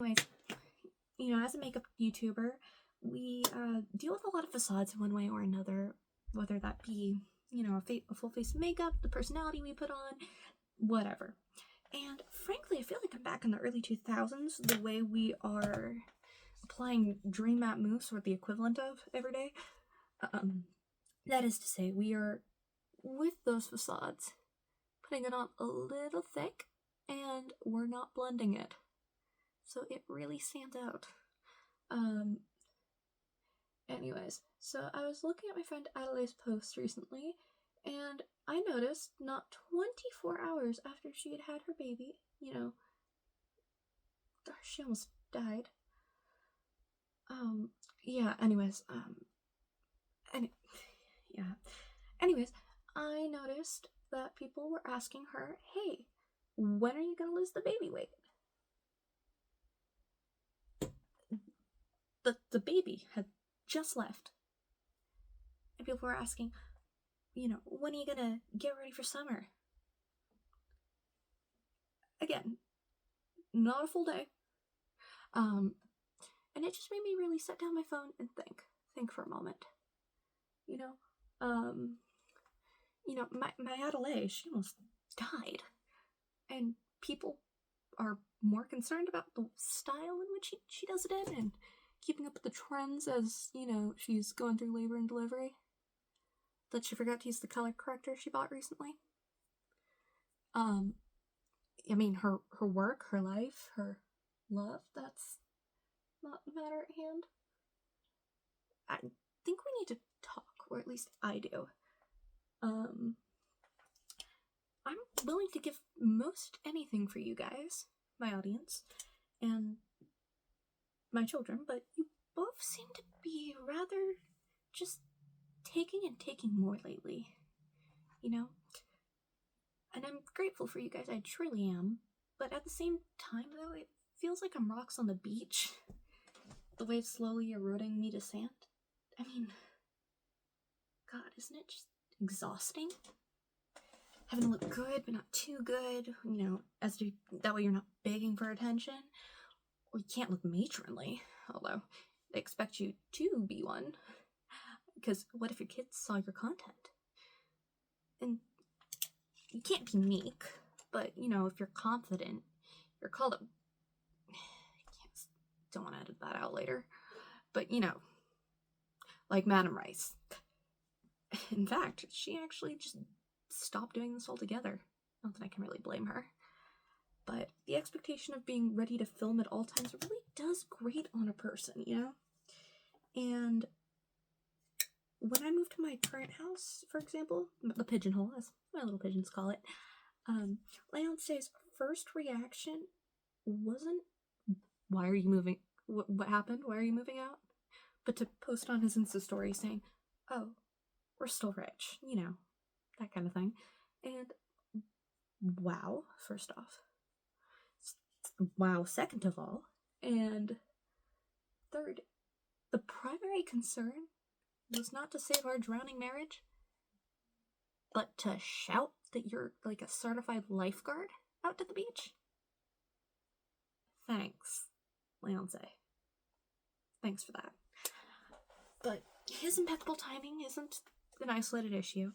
Anyways, as a makeup YouTuber, we deal with a lot of facades in one way or another, whether that be, a full face of makeup, the personality we put on, whatever. And frankly, I feel like I'm back in the early 2000s, the way we are applying Dream Matte Mousse, or the equivalent of, every day. That is to say, we are, with those facades, putting it on a little thick, and we're not blending it. So it really stands out. Anyways, so I was looking at my friend Adelaide's post recently, and I noticed not 24 hours after she had had her baby, she almost died. Anyways, I noticed that people were asking her, hey, when are you gonna lose the baby weight? The baby had just left. And people were asking, when are you gonna get ready for summer? Again, not a full day. And it just made me really set down my phone and think for a moment. My Adelaide, she almost died. And people are more concerned about the style in which she does it in, and keeping up with the trends as, she's going through labor and delivery, that she forgot to use the color corrector she bought recently. Her work, her life, her love, that's not the matter at hand. I think we need to talk, or at least I do. I'm willing to give most anything for you guys, my audience, and my children, but you both seem to be rather just taking more lately, And I'm grateful for you guys, I truly am, but at the same time, though, it feels like I'm rocks on the beach. The waves slowly eroding me to sand. God, isn't it just exhausting? Having to look good, but not too good, that way you're not begging for attention. Or you can't look matronly, although they expect you to be one. Because what if your kids saw your content? And you can't be meek, but, if you're confident, you're called a... Don't want to edit that out later. But, like Madame Rice. In fact, she actually just stopped doing this altogether. Not that I can really blame her. But the expectation of being ready to film at all times really does grate on a person, And when I moved to my current house, for example, the pigeonhole, as my little pigeons call it, Leonce's first reaction wasn't, why are you moving? What happened? Why are you moving out? But to post on his Insta story saying, oh, we're still rich, that kind of thing. And wow, first off. Wow, second of all. And third, the primary concern was not to save our drowning marriage, but to shout that you're like a certified lifeguard out to the beach. Thanks, Leonce. Thanks for that. But his impeccable timing isn't an isolated issue.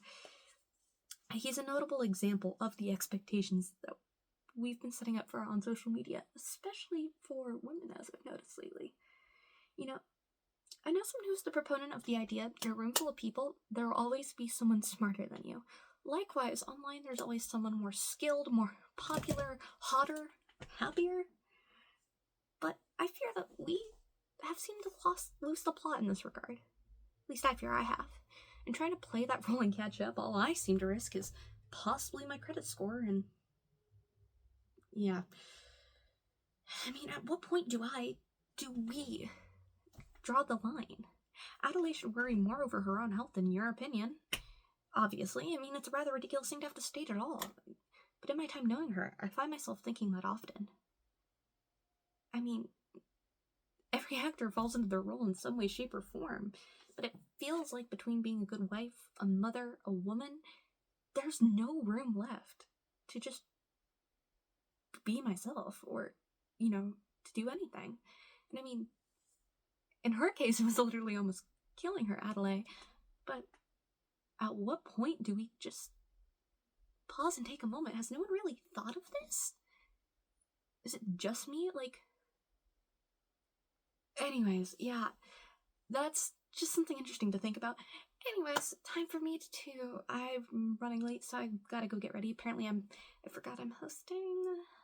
He's a notable example of the expectations that we've been setting up for on social media, especially for women, as I've noticed lately. I know someone who's the proponent of the idea, in a room full of people, there will always be someone smarter than you. Likewise, online there's always someone more skilled, more popular, hotter, happier. But I fear that we have seemed to lose the plot in this regard. At least I fear I have. And trying to play that role and catch up, all I seem to risk is possibly my credit score, and... yeah. At what point do we draw the line? Adelaide should worry more over her own health in your opinion. Obviously, it's a rather ridiculous thing to have to state at all. But in my time knowing her, I find myself thinking that often. Every actor falls into their role in some way, shape, or form. But it feels like between being a good wife, a mother, a woman, there's no room left to just be myself, or, to do anything. And I mean, in her case, it was literally almost killing her, Adelaide. But at what point do we just pause and take a moment? Has no one really thought of this? Is it just me? Like, anyways, yeah, that's just something interesting to think about. Anyways, time for me I'm running late, so I've got to go get ready. Apparently I forgot I'm hosting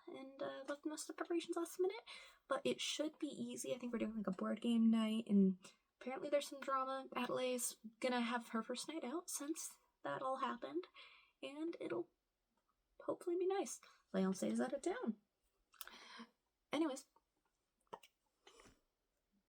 and left most of the preparations last minute, but it should be easy. I think we're doing like a board game night, and apparently there's some drama. Adelaide's gonna have her first night out since that all happened, and it'll hopefully be nice. Leonce is out of town. Anyways,